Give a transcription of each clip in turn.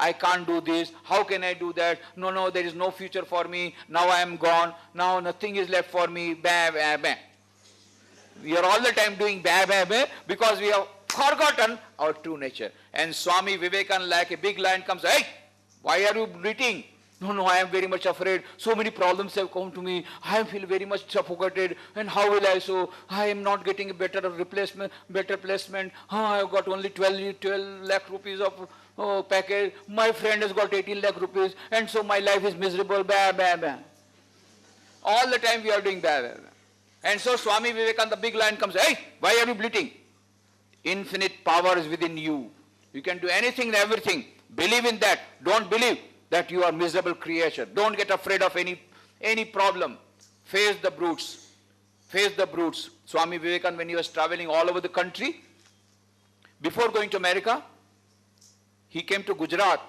I can't do this. How can I do that? No, no, there is no future for me. Now I am gone. Now nothing is left for me. Bah, bah, bah. We are all the time doing bah, bah, bah because we have forgotten our true nature. And Swami Vivekananda, like a big lion, comes, hey, why are you bleating? No, no, I am very much afraid. So many problems have come to me. I feel very much suffocated. And how will I so? I am not getting a better replacement, better placement. I have got only 12 lakh rupees of package. My friend has got 18 lakh rupees. And so my life is miserable. Bah, bah, bah. All the time we are doing bah, bah, bah. And so Swami Vivekananda, the big lion, comes, hey, why are you bleating? Infinite power is within you. You can do anything and everything. Believe in that. Don't believe that you are miserable creature. Don't get afraid of any problem. Face the brutes. Face the brutes. Swami Vivekananda, when he was traveling all over the country, before going to America, he came to Gujarat.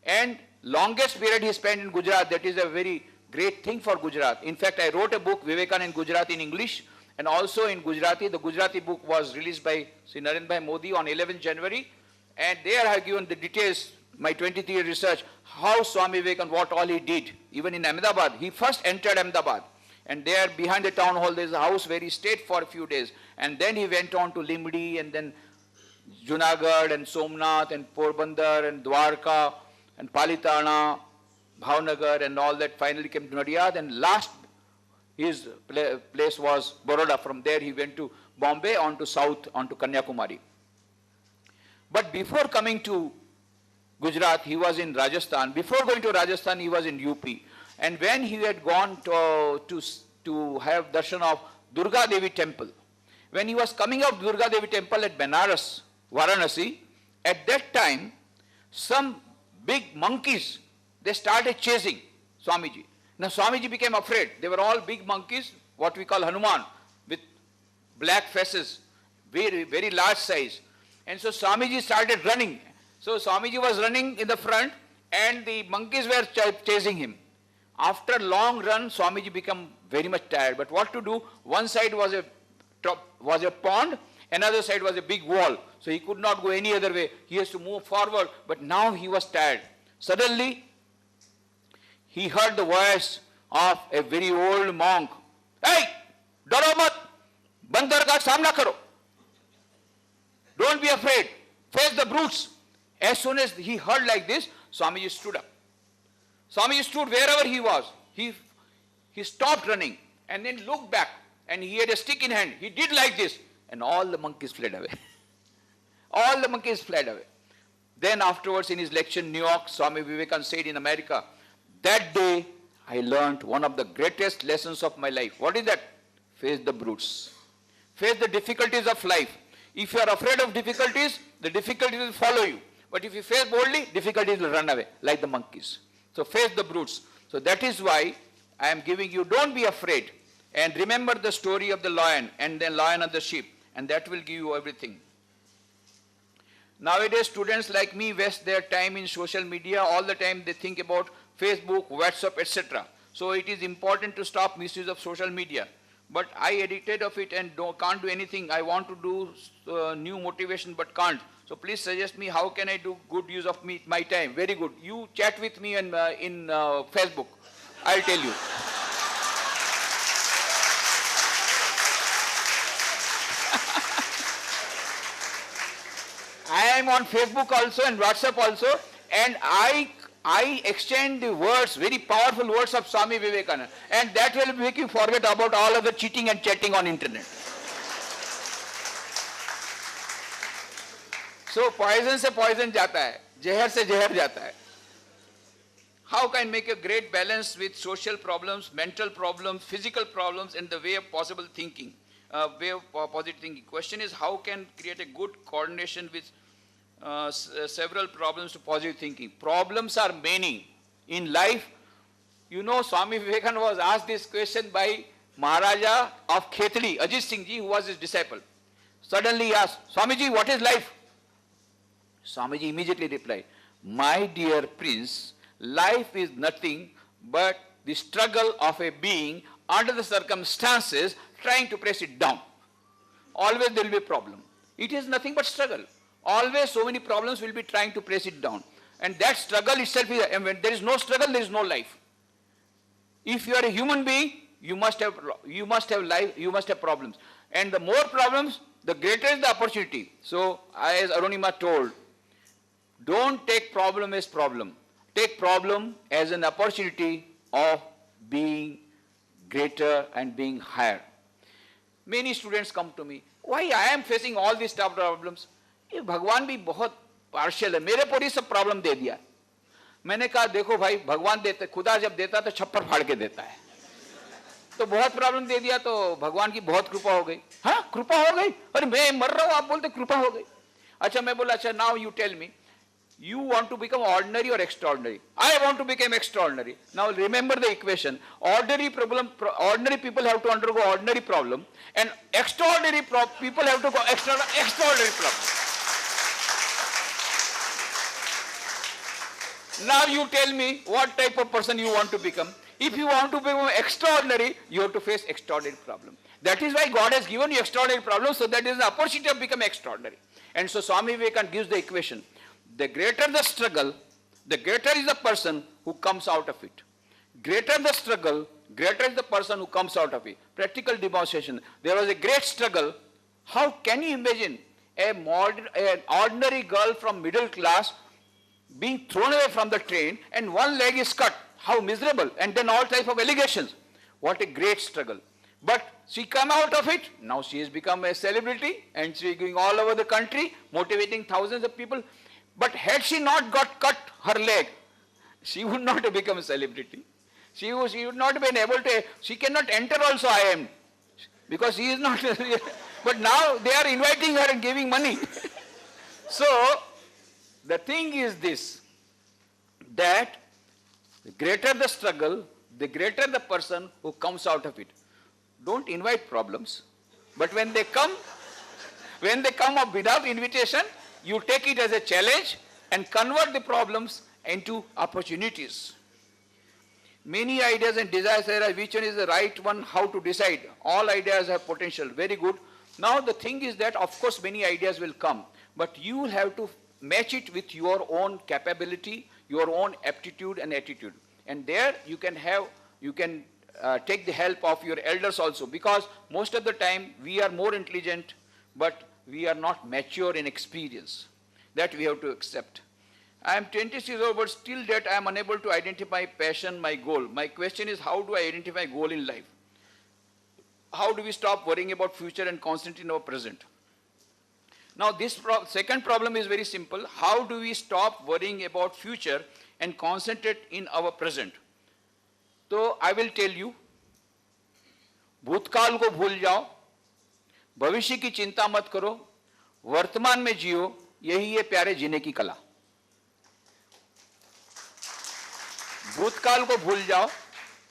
And longest period he spent in Gujarat, that is a very great thing for Gujarat. In fact, I wrote a book, Vivekananda in Gujarat, in English, and also in Gujarati. The Gujarati book was released by Sri Narendra Bhai Modi on 11th January. And there I have given the details, my 23-year research, how Swami Vivekananda, what all he did. Even in Ahmedabad, he first entered Ahmedabad. And there behind the town hall, there is a house where he stayed for a few days. And then he went on to Limdi and then Junagadh and Somnath and Porbandar and Dwarka and Palitana, Bhavnagar and all that. Finally came to Nadiyad, and last his place was Baroda. From there he went to Bombay, on to south, on to Kanyakumari. But before coming to Gujarat, he was in Rajasthan. Before going to Rajasthan, he was in UP. And when he had gone to have darshan of Durga Devi temple, when he was coming out Durga Devi temple at Benares, Varanasi, at that time, some big monkeys, they started chasing Swamiji. Now Swamiji became afraid. They were all big monkeys, what we call Hanuman, with black faces, very, very large size. And so Swamiji started running. So Swamiji was running in the front and the monkeys were chasing him. After a long run, Swamiji became very much tired. But what to do? One side was a pond, another side was a big wall. So he could not go any other way. He has to move forward. But now he was tired. Suddenly, he heard the voice of a very old monk. Hey, daro mat, bandar ka samna karo. Don't be afraid. Face the brutes. As soon as he heard like this, Swamiji stood up. Swamiji stood wherever he was. He stopped running and then looked back, and he had a stick in hand. He did like this, and all the monkeys fled away. All the monkeys fled away. Then afterwards in his lecture in New York, Swami Vivekananda said in America, that day I learned one of the greatest lessons of my life. What is that? Face the brutes. Face the difficulties of life. If you are afraid of difficulties, the difficulties will follow you. But if you face boldly, difficulties will run away, like the monkeys. So face the brutes. So that is why I am giving you, don't be afraid. And remember the story of the lion and the lion and the sheep. And that will give you everything. Nowadays, students like me waste their time in social media. All the time they think about Facebook, WhatsApp, etc. So it is important to stop misuse of social media. But I addicted of it and can't do anything. I want to do new motivation but can't. So please suggest me how can I do good use of my time. Very good. You chat with me in Facebook. I'll tell you. I am on Facebook also and WhatsApp also, and I exchange the words, very powerful words of Swami Vivekananda, and that will make you forget about all of the cheating and chatting on internet. So poison se poison jata hai, zehar se zehar jata hai. How can I make a great balance with social problems, mental problems, physical problems, and the way of possible thinking, way of positive thinking? Question is how can create a good coordination with several problems to positive thinking. Problems are many in life. You know, Swami Vivekananda was asked this question by Maharaja of Khetri, Ajit Singh Ji, who was his disciple. Suddenly he asked, Swamiji, what is life? Swamiji immediately replied, my dear prince, life is nothing but the struggle of a being under the circumstances trying to press it down. Always there will be a problem. It is nothing but struggle. Always so many problems will be trying to press it down. And that struggle itself is, and when there is no struggle, there is no life. If you are a human being, you must have life, you must have problems. And the more problems, the greater is the opportunity. So, as Arunima told, don't take problem as problem. Take problem as an opportunity of being greater and being higher. Many students come to me, why I am facing all these tough problems? ये भगवान भी बहुत partial है, मेरे पर ही सब problem दे दिया. मैंने कहा देखो भाई, भगवान देते, खुदा जब देता तो छप्पर फाड़ के देता है. तो बहुत प्रॉब्लम दे दिया तो भगवान की बहुत कृपा हो गई. हाँ, कृपा हो गई? अरे मैं मर रहा हूं, आप बोलते कृपा हो गई. अच्छा, मैं बोला अच्छा, now you tell me, you want to become ordinary or extraordinary? I want to become extraordinary. Now remember the equation. Ordinary people have to undergo ordinary problem, and extraordinary people have to go extraordinary problem. Now you tell me what type of person you want to become. If you want to become extraordinary, you have to face extraordinary problem. That is why God has given you extraordinary problems, so that is the opportunity to become extraordinary. And so Swami Vivekananda gives the equation. The greater the struggle, the greater is the person who comes out of it. Greater the struggle, greater is the person who comes out of it. Practical demonstration. There was a great struggle. How can you imagine an ordinary girl from middle class being thrown away from the train and one leg is cut? How miserable. And then all types of allegations. What a great struggle. But she came out of it. Now she has become a celebrity and she is going all over the country, motivating thousands of people. But had she not got cut her leg, she would not have become a celebrity. She would not have been able to, she cannot enter also IIM because she is not, but now they are inviting her and giving money. So, the thing is this, that the greater the struggle, the greater the person who comes out of it. Don't invite problems, but when they come up without invitation, you take it as a challenge and convert the problems into opportunities. Many ideas and desires arise. Which one is the right one? How to decide? All ideas have potential. Very good. Now the thing is that of course many ideas will come, but you will have to match it with your own capability, your own aptitude and attitude. And there you can take the help of your elders also, because most of the time we are more intelligent, but we are not mature in experience. That we have to accept. I am 26 years old, but still that I am unable to identify passion, my goal. My question is, how do I identify goal in life? How do we stop worrying about future and concentrate in our present? Now this second problem is very simple. How do we stop worrying about future and concentrate in our present? So I will tell you, भूतकाल को भूल जाओ, भविष्य की चिंता मत करो, वर्तमान में जियो, यही है प्यारे जीने की कला. भूतकाल को भूल जाओ,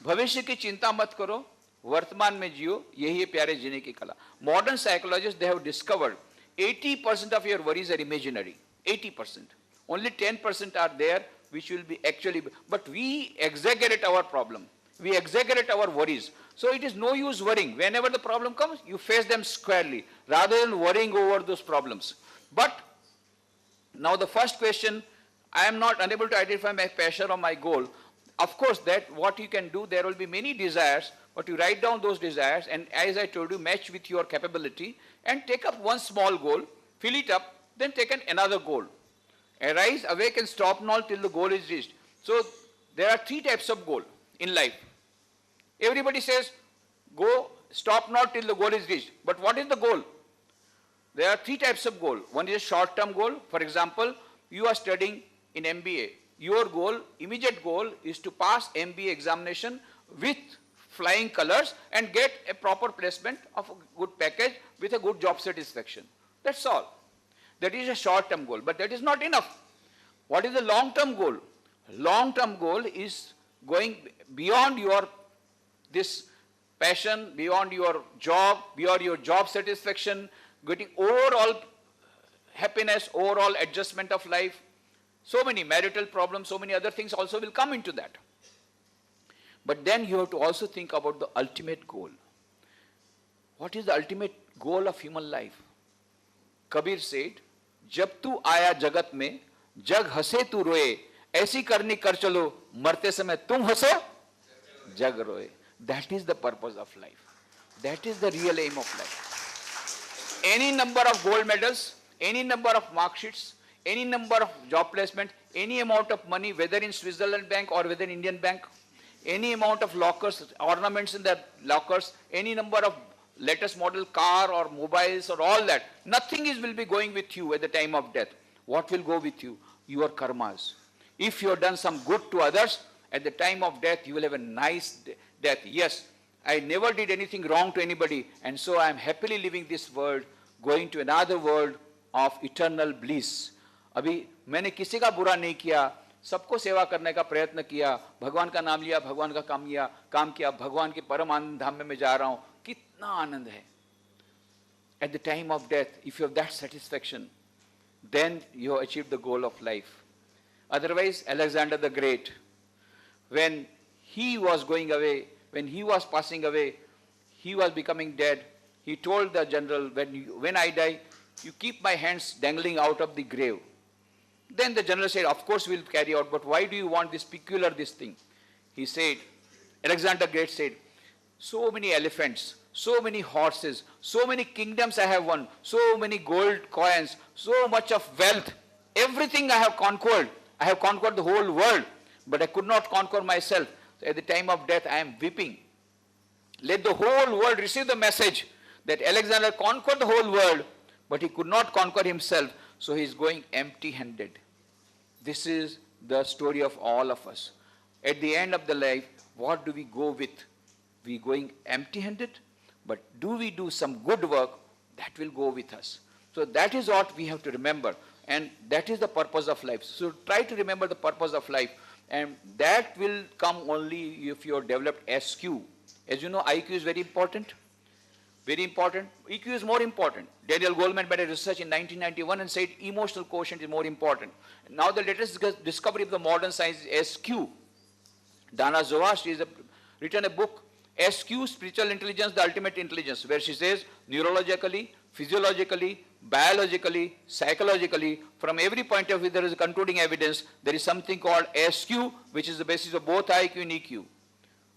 भविष्य की चिंता मत करो, वर्तमान में जियो, यही है प्यारे जीने की कला. Modern psychologists, they have discovered 80% of your worries are imaginary. 80%. Only 10% are there which will be actually, but we exaggerate our problem. We exaggerate our worries. So it is no use worrying. Whenever the problem comes, you face them squarely rather than worrying over those problems. But now the first question, I am not unable to identify my passion or my goal. Of course, that what you can do, there will be many desires, but you write down those desires and as I told you, match with your capability and take up one small goal, fill it up, then take another goal. Arise, awake and stop not till the goal is reached. So there are three types of goal in life. Everybody says, go, stop not till the goal is reached. But what is the goal? There are three types of goal. One is a short-term goal. For example, you are studying in MBA. Your goal, immediate goal, is to pass MBA examination with flying colors and get a proper placement of a good package with a good job satisfaction. That's all. That is a short-term goal, but that is not enough. What is the long-term goal? Long-term goal is going beyond your this passion, beyond your job satisfaction, getting overall happiness, overall adjustment of life. So many marital problems, so many other things also will come into that. But then you have to also think about the ultimate goal. What is the ultimate goal of human life? Kabir said, जब तू आया जगत में जग हंसे तू रोए, ऐसी करनी कर चलो, मरते समय तुम हंसो जग रोए. That is the purpose of life. That is the real aim of life. Any number of gold medals, any number of mark sheets, any number of job placement, any amount of money, whether in Switzerland bank or whether in Indian bank, any amount of lockers, ornaments in the lockers, any number of latest model car or mobiles or all that, nothing will be going with you at the time of death. What will go with you? Your karmas. If you have done some good to others, at the time of death, you will have a nice death. Yes, I never did anything wrong to anybody, and so I am happily living this world, going to another world of eternal bliss. अभी मैंने किसी का बुरा नहीं किया, सबको सेवा करने का प्रयत्न किया, भगवान का नाम लिया, भगवान का काम किया, भगवान के परम आनंद धाम में मैं जा रहा हूं. कितना आनंद है. At the time of death, if you have that satisfaction, then you have achieved the goal of life. Otherwise, Alexander the Great, when he was going away, when he was passing away, he was becoming dead. He told the general, when I die, you keep my hands dangling out of the grave. Then the general said, of course we'll carry out, but why do you want this thing? He said, Alexander the Great said, so many elephants, so many horses, so many kingdoms I have won, so many gold coins, so much of wealth, everything I have conquered. I have conquered the whole world, but I could not conquer myself. So at the time of death, I am weeping. Let the whole world receive the message that Alexander conquered the whole world, but he could not conquer himself, so he is going empty-handed. This is the story of all of us. At the end of the life, what do we go with? We going empty-handed, but do we do some good work? That will go with us. So that is what we have to remember, and that is the purpose of life. So try to remember the purpose of life, and that will come only if you have developed SQ. As you know, IQ is very important. Very important. EQ is more important. Daniel Goleman made a research in 1991 and said emotional quotient is more important. Now the latest discovery of the modern science is SQ. Dana Zohar, she has written a book, SQ, Spiritual Intelligence, the Ultimate Intelligence, where she says neurologically, physiologically, biologically, psychologically, from every point of view there is a concluding evidence, there is something called SQ, which is the basis of both IQ and EQ.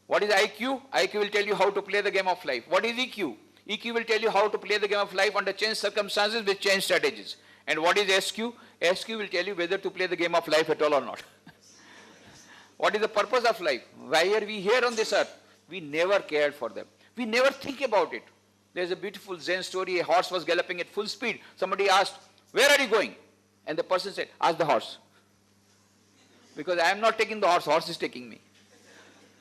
What is IQ? IQ will tell you how to play the game of life. What is EQ? EQ will tell you how to play the game of life under changed circumstances with changed strategies. And what is SQ? SQ will tell you whether to play the game of life at all or not. What is the purpose of life? Why are we here on this earth? We never cared for them. We never think about it. There's a beautiful Zen story. A horse was galloping at full speed. Somebody asked, where are you going? And the person said, ask the horse. Because I am not taking the horse, horse is taking me.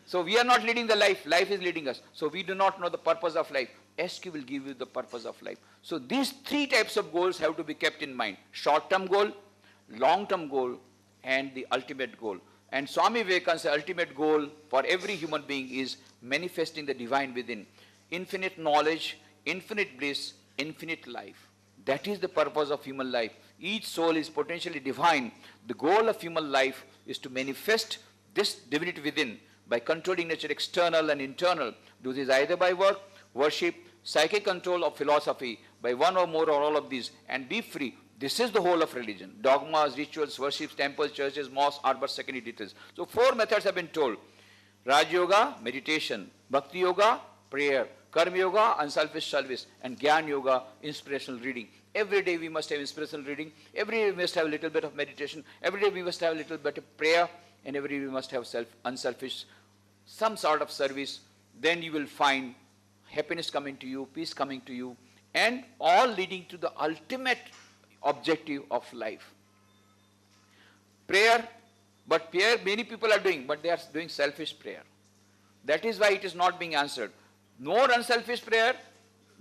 So we are not leading the life, life is leading us. So we do not know the purpose of life. SQ will give you the purpose of life. So these three types of goals have to be kept in mind. Short-term goal, long-term goal, and the ultimate goal. And Swami Vivekananda's ultimate goal for every human being is manifesting the divine within. Infinite knowledge, infinite bliss, infinite life. That is the purpose of human life. Each soul is potentially divine. The goal of human life is to manifest this divinity within by controlling nature external and internal. Do this either by work, worship, psychic control, or philosophy, by one or more or all of these, and be free. This is the whole of religion. Dogmas, rituals, worships, temples, churches, mosques are but secondary details. So 4 methods have been told. Raj Yoga, meditation. Bhakti Yoga, prayer. Karma Yoga, unselfish service. And Gyan Yoga, inspirational reading. Every day we must have inspirational reading. Every day we must have a little bit of meditation. Every day we must have a little bit of prayer. And every day we must have unselfish, some sort of service. Then you will find happiness coming to you, peace coming to you, and all leading to the ultimate objective of life. Prayer, but prayer many people are doing, but they are doing selfish prayer. That is why it is not being answered. More unselfish prayer,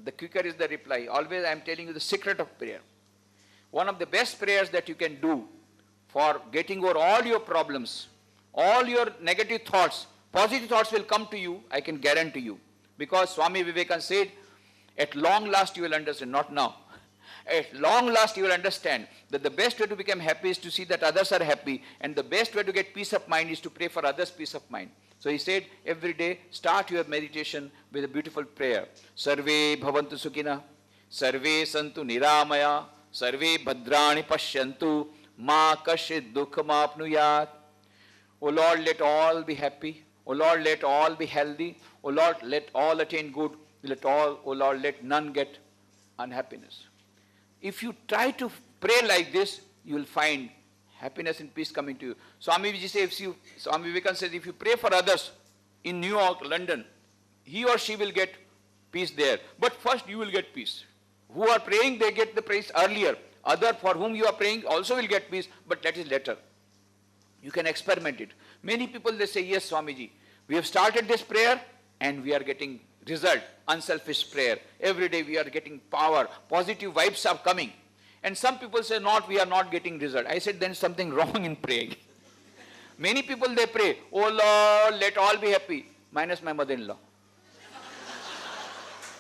the quicker is the reply. Always I am telling you the secret of prayer. One of the best prayers that you can do for getting over all your problems, all your negative thoughts, positive thoughts will come to you, I can guarantee you. Because Swami Vivekananda said, at long last you will understand, not now. At long last you will understand that the best way to become happy is to see that others are happy, and the best way to get peace of mind is to pray for others' peace of mind. So he said, every day start your meditation with a beautiful prayer. Sarve bhavantu sukhina, sarve santu niramaya, sarve bhadrani pashyantu, Ma kashit dukham apnuyat. O Lord, let all be happy. O Lord, let all be healthy. O Lord, let all attain good. Let all, O Lord, let none get unhappiness. If you try to pray like this, you will find happiness and peace coming to you. Swami Vivekananda says, if you pray for others in New York, London, he or she will get peace there. But first you will get peace. Who are praying, they get the praise earlier. Other for whom you are praying also will get peace, but that is later. You can experiment it. Many people, they say, yes, Swamiji, we have started this prayer and we are getting result, unselfish prayer. Every day we are getting power, positive vibes are coming. And some people say, not, we are not getting result. I said, then something wrong in praying. Many people, they pray, oh Lord, let all be happy, minus my mother-in-law.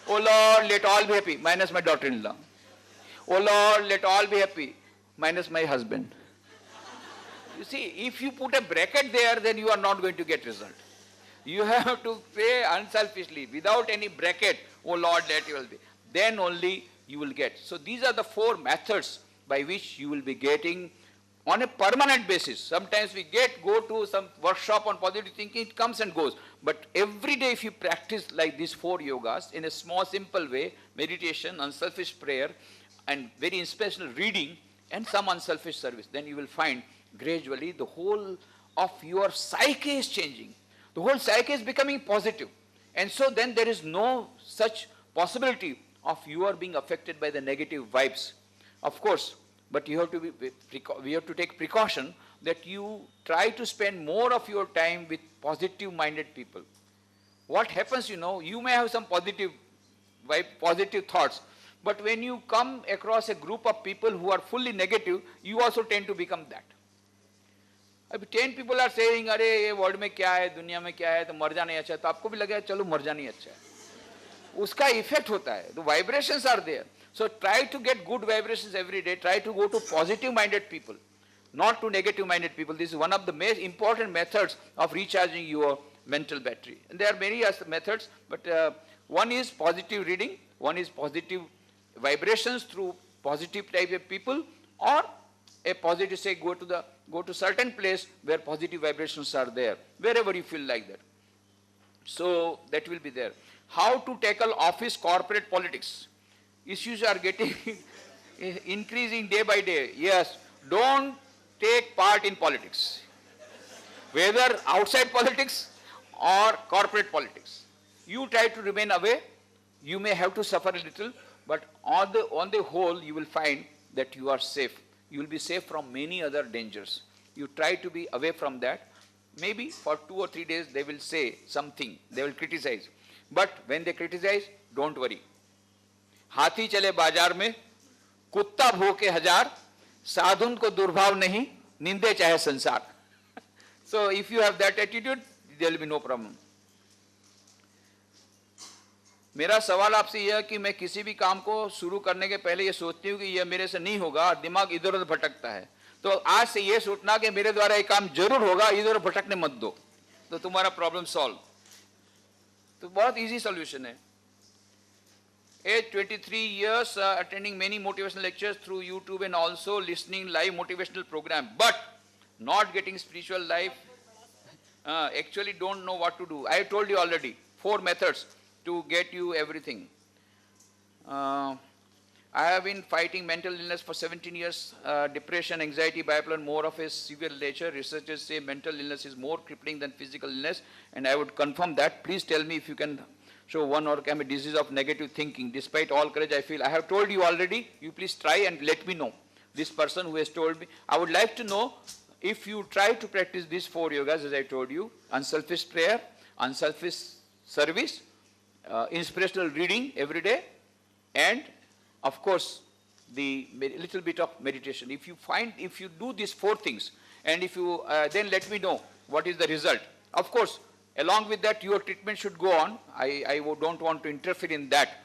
Oh Lord, let all be happy, minus my daughter-in-law. Oh Lord, let all be happy, minus my husband. You see, if you put a bracket there, then you are not going to get result. You have to pray unselfishly, without any bracket, oh Lord, let all be. Then only you will get. So these are the 4 methods by which you will be getting on a permanent basis. Sometimes we go to some workshop on positive thinking, it comes and goes. But every day if you practice like these 4 yogas in a small, simple way, meditation, unselfish prayer, and very inspirational reading, and some unselfish service, then you will find gradually the whole of your psyche is changing. The whole psyche is becoming positive. And so then there is no such possibility of you are being affected by the negative vibes. Of course, but you have to we have to take precaution that you try to spend more of your time with positive-minded people. What happens, you may have some positive vibe, positive thoughts, but when you come across a group of people who are fully negative, you also tend to become that. अभी 10 people are saying, अरे ये world में क्या है, दुनिया में क्या है, तो मर जाना ही अच्छा है, तो आपको भी लगेगा चलो मर जाना ही अच्छा है. उसका इफेक्ट होता है. The vibrations are there. So try to get good vibrations every day. Try to go to positive-minded people, not to negative-minded people. This is one of the most important methods of recharging your mental battery. And there are many methods, but one is positive reading, one is positive vibrations through positive type of people, or a positive, say, go to certain place where positive vibrations are there, wherever you feel like that. So that will be there. How to tackle office corporate politics? Issues are getting increasing day by day. Yes, don't take part in politics, whether outside politics or corporate politics. You try to remain away. You may have to suffer a little, but on the whole, you will find that you are safe. You will be safe from many other dangers. You try to be away from that. Maybe for 2 or 3 days they will say something, they will criticize. But when they criticize, don't worry. हाथी चले बाजार में, कुत्ता भौंके हजार, साधुन को दुर्भाव नहीं, निंदे चाहे संसार. So if you have that attitude, there will be no problem. मेरा सवाल आपसे यह है कि मैं किसी भी काम को शुरू करने के पहले ये सोचती हूँ कि यह मेरे से नहीं होगा, दिमाग इधर उधर भटकता है. तो आज से ये सोचना कि मेरे द्वारा ये काम जरूर होगा, इधर भटकने मत दो, तो तुम्हारा प्रॉब्लम सॉल्व. तो बहुत इजी सॉल्यूशन है. Age 23 years, attending many motivational lectures through YouTube and also listening live motivational program, but not getting spiritual life. Actually don't know what to do. I told you already 4 methods to get you everything. I have been fighting mental illness for 17 years, depression, anxiety, bipolar, more of a severe nature. Researchers say mental illness is more crippling than physical illness, and I would confirm that. Please tell me if you can show one or a disease of negative thinking. Despite all courage I feel, I have told you already, you please try and let me know. This person who has told me, I would like to know if you try to practice these 4 yogas as I told you, unselfish prayer, unselfish service, inspirational reading every day, and of course the little bit of meditation. If you do these 4 things, and if you then let me know what is the result. Of course, along with that, your treatment should go on. I don't want to interfere in that,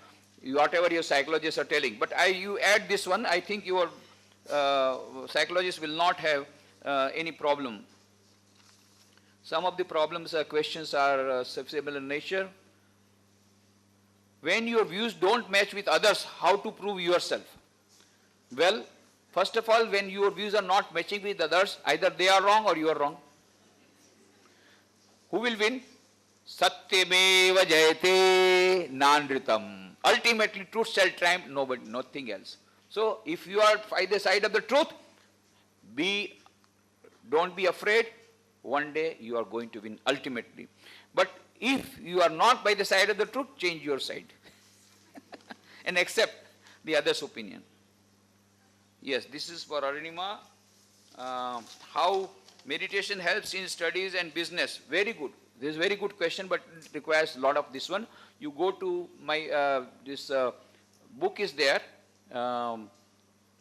whatever your psychologists are telling. But you add this one, I think your psychologist will not have any problem. Some of the problems, questions are similar in nature. When your views don't match with others, how to prove yourself? Well, First of all, when your views are not matching with others, either they are wrong or you are wrong. Who will win? Satyameva jayate nanritam. Ultimately, truth shall triumph, nobody, nothing else. So, if you are by the side of the truth, don't be afraid. One day you are going to win ultimately. But if you are not by the side of the truth, change your side and accept the other's opinion. Yes, this is for Arunima. How meditation helps in studies and business. Very good. This is a very good question, but it requires a lot of this one. You go to my, this book is there.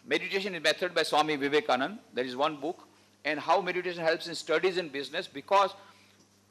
Meditation is Method by Swami Vivekananda. There is one book. And how meditation helps in studies and business, because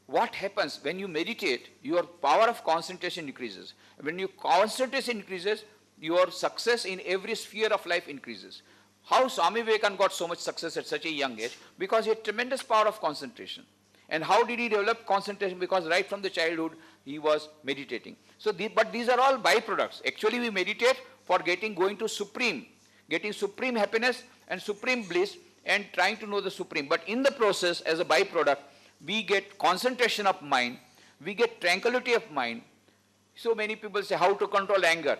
what happens when you meditate, your power of concentration increases. When your concentration increases, your success in every sphere of life increases. How Swami Vivekananda got so much success at such a young age? Because he had tremendous power of concentration. And how did he develop concentration? Because right from the childhood, he was meditating. So, but these are all byproducts. Actually, we meditate for going to supreme, getting supreme happiness and supreme bliss, and trying to know the supreme. But in the process, as a byproduct, we get concentration of mind, we get tranquility of mind. So many people say, how to control anger?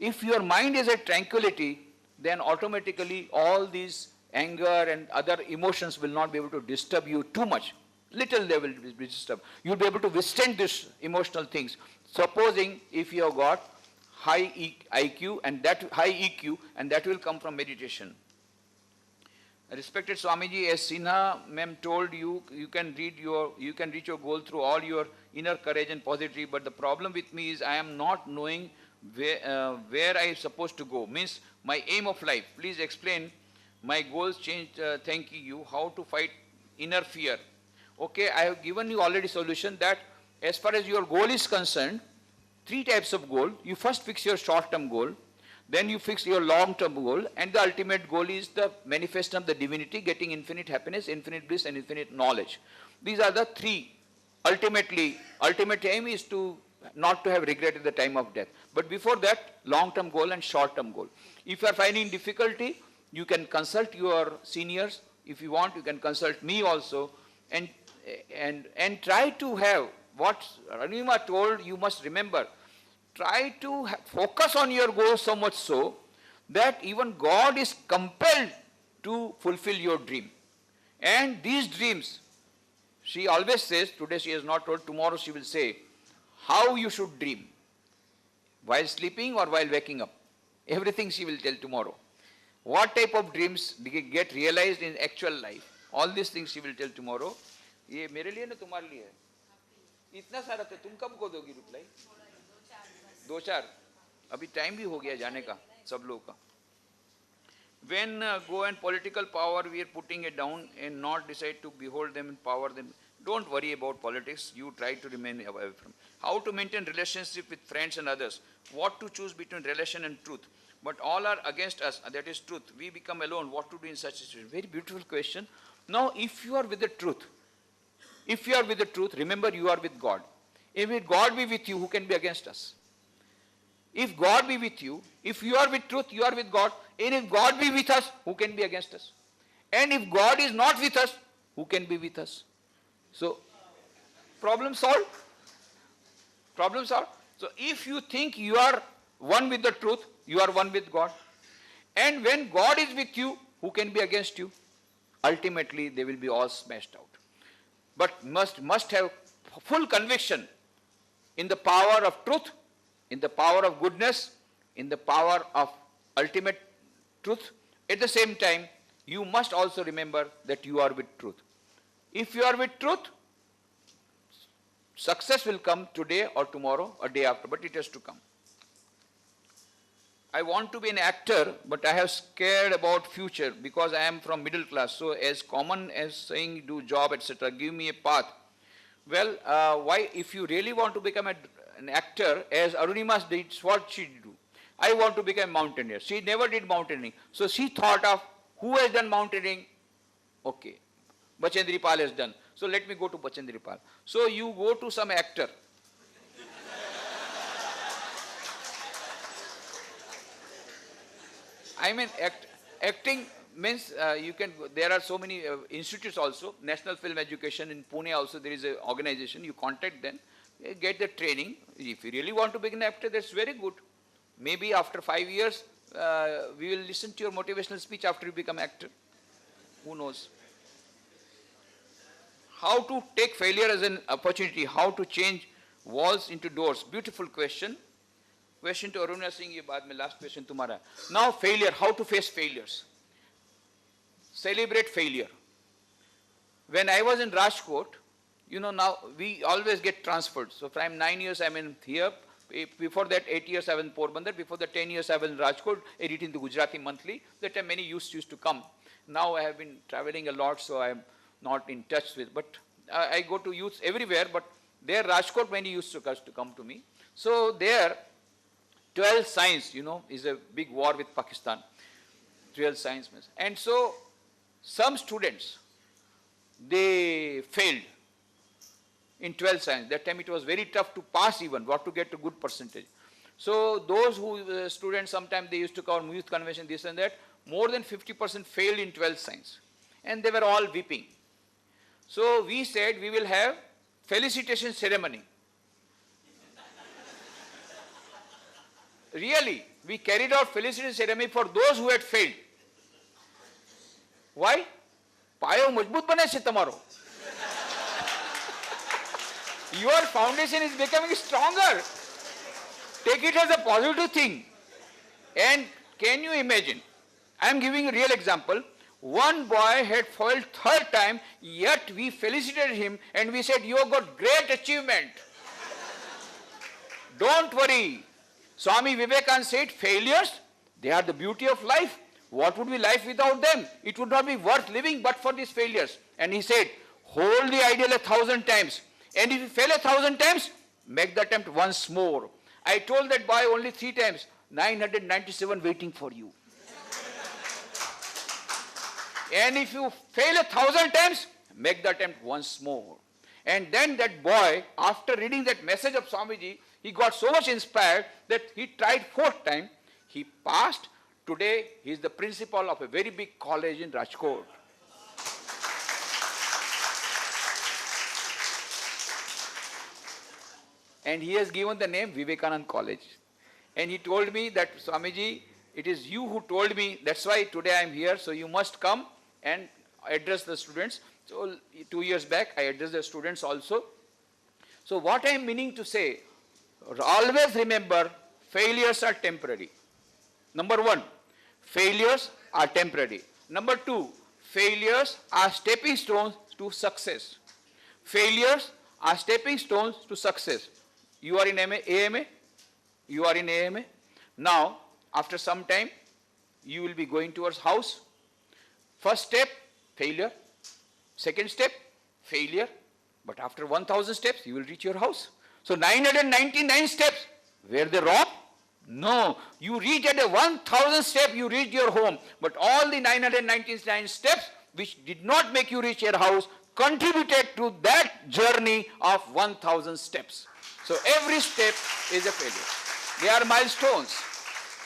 If your mind is at tranquility, then automatically all these anger and other emotions will not be able to disturb you too much. Little they will be disturbed. You'll be able to withstand these emotional things. Supposing if you have got high IQ and that high EQ, and that will come from meditation. Respected Swamiji, as Sinha ma'am told you, you can reach your goal through all your inner courage and positivity. But the problem with me is I am not knowing where I am supposed to go. Means my aim of life. Please explain. My goals changed. Thank you. How to fight inner fear? Okay, I have given you already solution that as far as your goal is concerned, 3 types of goal. You first fix your short-term goal. Then you fix your long-term goal, and the ultimate goal is the manifestation of the divinity, getting infinite happiness, infinite bliss, and infinite knowledge. These are the 3. Ultimate aim is to not to have regret at the time of death. But before that, long-term goal and short-term goal. If you are finding difficulty, you can consult your seniors. If you want, you can consult me also, and try to have what Arunima told. You must remember. Try to focus on your goal so much so that even God is compelled to fulfill your dream. And these dreams, she always says, today she has not told, tomorrow she will say, how you should dream. While sleeping or while waking up. Everything she will tell tomorrow. What type of dreams get realized in actual life. All these things she will tell tomorrow. ये मेरे लिए ना तुम्हारे लिए है. इतना सारा था, तुम कब को दोगी रिप्लाई? 2-4 अभी टाइम भी हो गया जाने का सब लोगों का. When go and political power, we are putting it down and not decide to behold them in power. Then don't worry about politics. You try to remain away from. How to maintain relationship with friends and others. What to choose between relation and truth. But all are against us. That is truth. We become alone. What to do in such a situation? Very beautiful question. Now, if you are with the truth, remember you are with God. If God be with you, who can be against us? If God be with you, if you are with truth, you are with God. And if God be with us, who can be against us? And if God is not with us, who can be with us? So, problem solved. Problem solved. So, if you think you are one with the truth, you are one with God. And when God is with you, who can be against you? Ultimately, they will be all smashed out. But must have full conviction in the power of truth, in the power of goodness, in the power of ultimate truth. At the same time, you must also remember that you are with truth. If you are with truth, success will come today or tomorrow or day after, but it has to come. I want to be an actor, but I have scared about future because I am from middle class. So as common as saying do job, etc., give me a path. Well, why? If you really want to become an actor, as Arunima did, what she do? I want to become a mountaineer. She never did mountaineering. So she thought of who has done mountaineering? Okay, Bachendri Pal has done. So let me go to Bachendri Pal. So you go to some actor. I mean, acting means you can, there are so many institutes also, National Film Education in Pune also, there is an organization, you contact them, get the training. If you really want to become an actor, that's very good. Maybe after 5 years, we will listen to your motivational speech after you become actor. Who knows? How to take failure as an opportunity, how to change walls into doors. Beautiful question. Question to Aruna Singh, ye baad mein last question tumhara. Now failure, how to face failures. Celebrate failure. When I was in Rajkot, you know, now we always get transferred. So from 9 years I'm in here. Before that 8 years I was in Porbandar. Before that 10 years I was in Rajkot, editing the Gujarati Monthly. That time many youths used to come. Now I have been traveling a lot, so I am not in touch with. But I go to youths everywhere. But there Rajkot many used to come to me. So there 12 Science, you know, is a big war with Pakistan. 12 Science means. And so some students, they failed in 12 Science. That time it was very tough to pass even, what to get a good percentage. So those who students, sometimes they used to call youth convention, this and that, more than 50% failed in 12 Science. And they were all weeping. So we said we will have felicitation ceremony. Really, we carried out felicitation ceremony for those who had failed. Why? Payo majboot bane છે તમારો. Your foundation is becoming stronger. Take it as a positive thing. And can you imagine? I am giving a real example. One boy had failed 3rd time, yet we felicitated him and we said, you have got great achievement. Don't worry. Swami Vivekananda said, failures, they are the beauty of life. What would be life without them? It would not be worth living but for these failures. And he said, hold the ideal 1,000 times. And if you fail 1,000 times, make the attempt once more. I told that boy only 3 times, 997 waiting for you. And if you fail 1,000 times, make the attempt once more. And then that boy, after reading that message of Swamiji, he got so much inspired that he tried 4th time. He passed. Today, he is the principal of a very big college in Rajkot. And he has given the name Vivekananda College. And he told me that, Swamiji, it is you who told me, that's why today I am here, so you must come and address the students. So 2 years back, I addressed the students also. So what I am meaning to say, always remember, failures are temporary. Number 1, failures are temporary. Number 2, failures are stepping stones to success. Failures are stepping stones to success. You are in AMA, you are in AMA. Now, after some time, you will be going towards house. First step, failure. Second step, failure. But after 1,000 steps, you will reach your house. So 999 steps, were they wrong? No. You reach at a 1,000 step, you reach your home. But all the 999 steps, which did not make you reach your house, contributed to that journey of 1,000 steps. So every step is a failure. They are milestones.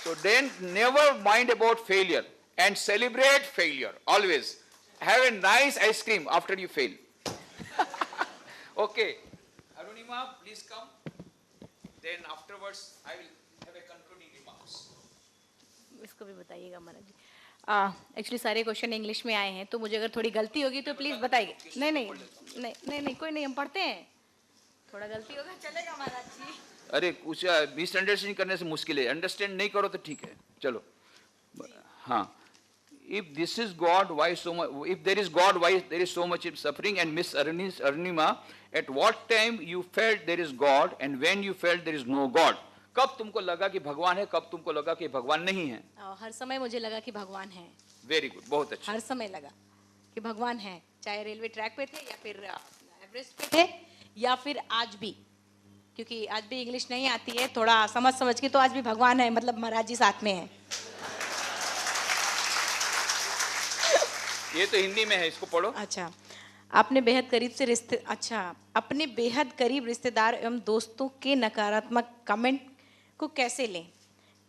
So then never mind about failure and celebrate failure. Always. Have a nice ice cream after you fail. Okay. Arunima, please come. Then afterwards, I will have a concluding remarks. इसको भी बताइएगा महाराज जी. Actually सारे question English में आए हैं, तो मुझे अगर थोड़ी गलती होगी तो प्लीज़ बताइए. नहीं, कोई नहीं, हम पढ़ते हैं. थोड़ा गलती होगा चलेगा महाराज जी. अरे कुछ मिसअंडरस्टैंडिंग करने से मुश्किल है. अंडरस्टैंड नहीं करो तो ठीक है. चलो. हाँ. If this is God, why so much? If there is God, why there is so much suffering? And Miss Arunima, at what time you felt there is God, and when you felt there is no God? कब तुमको लगा कि भगवान है, कब तुमको लगा कि भगवान नहीं है? हर समय मुझे लगा कि भगवान है. Very good, बहुत अच्छा. हर समय लगा कि भगवान है, चाहे रेलवे ट्रैक पे थे या फिर एवरेस्ट पे थे या फिर आज भी, क्योंकि आज भी इंग्लिश नहीं आती है, थोड़ा समझ के तो आज भी भगवान है, मतलब महाराज जी साथ में है. ये तो हिंदी में है, इसको पढ़ो. अच्छा. अपने बेहद करीब रिश्तेदार एवं दोस्तों के नकारात्मक कमेंट को कैसे लें?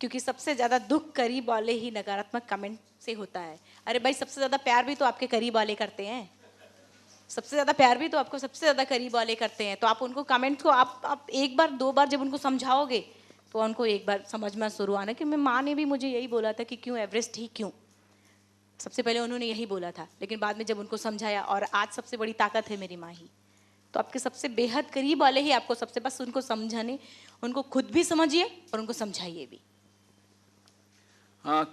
क्योंकि सबसे ज्यादा दुख करीब वाले ही नकारात्मक कमेंट से होता है। अरे भाई, सबसे ज्यादा प्यार भी तो आपके करीब वाले करते हैं, सबसे ज्यादा प्यार भी तो आपको सबसे ज्यादा करीब वाले करते हैं। तो आप उनको कमेंट को आप एक बार दो बार जब उनको समझाओगे तो उनको एक बार समझ में शुरू आना कि मैं माँ ने भी मुझे यही बोला था कि क्यों एवरेस्ट ही क्यों, सबसे पहले उन्होंने यही बोला था, लेकिन बाद में जब उनको समझाया, और आज सबसे बड़ी ताकत है मेरी माँ ही। तो आपके सबसे बेहद करीब वाले ही आपको सबसे, बस उनको समझाने, उनको खुद भी समझिए और उनको समझाइए भी।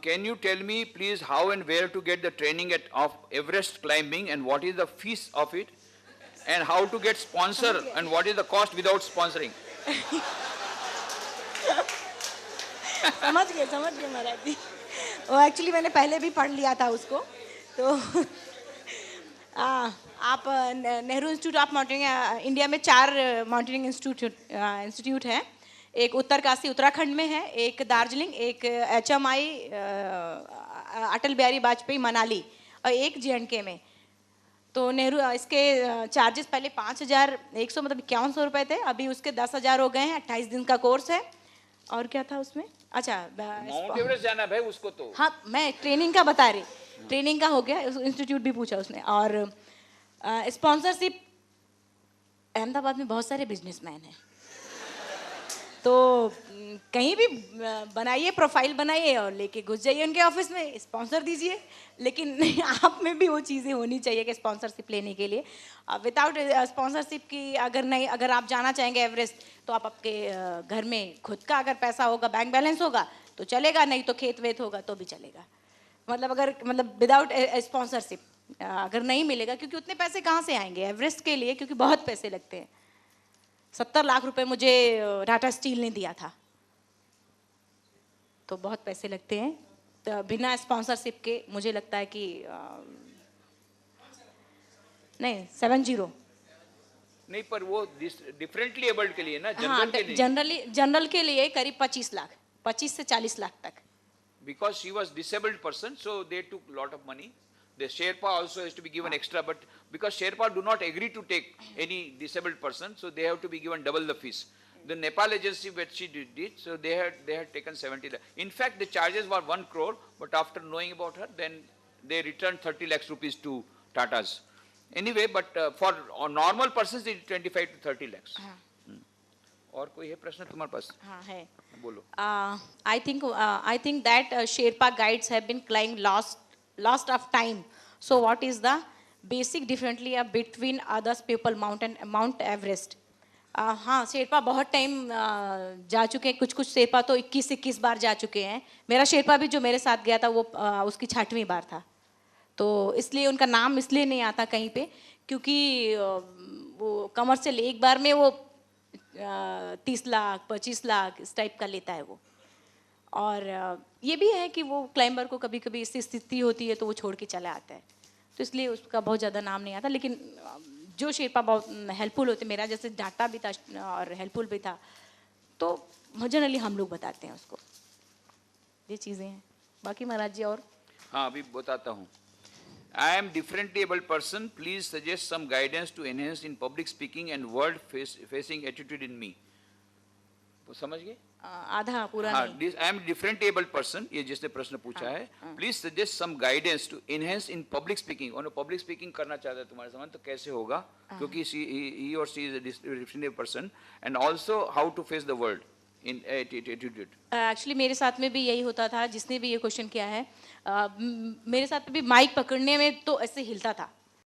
Can you tell me please how and where to get the training of Everest climbing and what is the fees of it, and how to get sponsor and what is the cost without sponsoring? समझ गए महाराज जी। वो actually मैंने पहले भी पढ़ लिया था उसको। तो आप Nehru institute of mountaineering, India में 4 माउंटेनिंग इंस्टीट्यूट हैं। एक उत्तरकाशी उत्तराखंड में है, एक दार्जिलिंग, एक HMI अटल बिहारी वाजपेयी मनाली, और एक JNK में। तो नेहरू, इसके चार्जेस पहले 5,100 मतलब 5100 रुपए थे, अभी उसके 10,000 हो गए हैं। 28 दिन का कोर्स है। और क्या था उसमें, अच्छा माउंट एवरेस्ट जाना है भाई उसको तो। हाँ, मैं ट्रेनिंग का बता रही, ट्रेनिंग का हो गया, इंस्टीट्यूट भी पूछा उसने। और स्पॉन्सरशिप, अहमदाबाद में बहुत सारे बिजनेसमैन हैं, तो कहीं भी बनाइए, प्रोफाइल बनाइए और लेके घुस जाइए उनके ऑफिस में, स्पॉन्सर दीजिए। लेकिन आप में भी वो चीज़ें होनी चाहिए कि स्पॉन्सरशिप लेने के लिए, विदाउट स्पॉन्सरशिप की अगर आप जाना चाहेंगे एवरेस्ट, तो आप आपके घर में खुद का अगर पैसा होगा, बैंक बैलेंस होगा तो चलेगा, नहीं तो खेत वेत होगा तो भी चलेगा। मतलब विदाउट स्पॉन्सरशिप अगर नहीं मिलेगा, क्योंकि उतने पैसे कहाँ से आएंगे एवरेस्ट के लिए, क्योंकि बहुत पैसे लगते हैं। 70 लाख रुपए मुझे टाटा स्टील ने दिया था, तो बहुत पैसे लगते हैं। तो बिना स्पॉन्सरशिप के मुझे लगता है कि नहीं 70 नहीं, पर वो डिफरेंटली एबल्ड के लिए ना, जनरल हाँ, के लिए। जनरल के लिए करीब 25 लाख, 25 से 40 लाख तक। Because she was disabled person, so they took lot of money. The Sherpa also has to be given extra, but because Sherpa do not agree to take any disabled person, so they have to be given double the fees. The Nepal agency which she did, so they had taken 70 lakh. In fact, the charges were 1 crore, but after knowing about her, then they returned 30 lakhs rupees to Tatas. Anyway, but for normal persons, it is 25 to 30 lakhs. और कोई है प्रश्न तुम्हारे पास? हाँ है, बोलो। I think that Sherpa guides have been climbed lost of time. So what is the basic differently between others people Mount Everest? हाँ, शेरपा बहुत टाइम जा चुके हैं, कुछ शेरपा तो 21 बार जा चुके हैं। मेरा शेरपा भी जो मेरे साथ गया था वो उसकी 6वीं बार था, तो इसलिए उनका नाम इसलिए नहीं आता कहीं पे, क्योंकि वो कमर्शियल एक बार में वो 30 लाख 25 लाख इस टाइप का लेता है वो। और ये भी है कि वो क्लाइंबर को कभी कभी ऐसी स्थिति होती है तो वो छोड़ के चला आता है, तो इसलिए उसका बहुत ज़्यादा नाम नहीं आता। लेकिन जो शेरपा बहुत हेल्पफुल होते, मेरा जैसे डाटा भी था और हेल्पफुल भी था, तो जनरली हम लोग बताते हैं उसको, ये चीज़ें हैं। बाकी महाराज जी और? हाँ, अभी बताता हूँ। I am differently abled person. Please suggest some guidance to enhance in public speaking and world facing attitude in me. वो समझ गए? आधा पूरा नहीं। I am differently abled person. ये जिसने प्रश्न पूछा है, please suggest some guidance to enhance in public speaking. और public speaking करना चाहता है तुम्हारे समान, तो कैसे होगा? क्योंकि he or she is a differently abled person, and also how to face the world in attitude. Actually मेरे साथ में भी यही होता था, जिसने भी ये क्वेश्चन किया है। मेरे साथ भी माइक पकड़ने में तो ऐसे हिलता था,